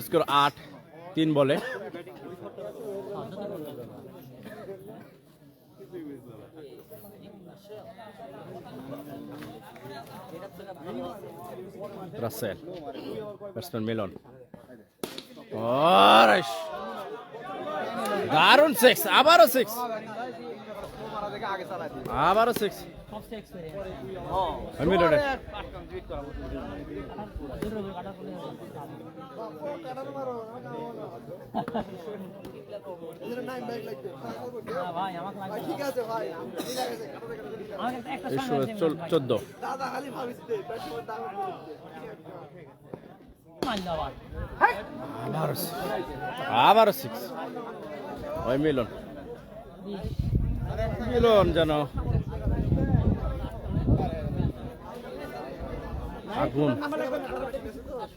Score 8 3 বলে। Rasel batsman মিলন, দারুণ 6, আবারও 6, আবারও 6 মিলনের। চোদ্দ আবারও 6 ওই মিলন, মিলন যেন আগুন,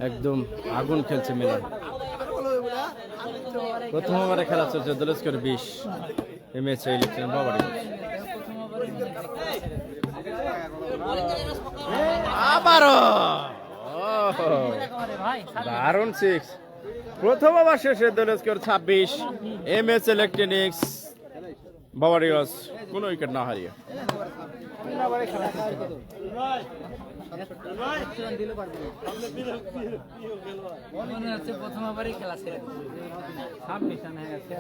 একদম আগুন খেলছে মিলন। প্রথম ওভারে খেলা চলছে, দলেজ করে 20 এই ম্যাচে লিখছেন বাবারি। আবারও দারুণ 6, প্রথম ওভার শেষে দলেজ করে 26 এম এস ইলেকট্রনিক্স বাবারিগঞ্জ কোনো উইকেট না হারিয়ে। প্রথম ওভারই খেলা ছেড়ে 26 রান হয়ে গেছে।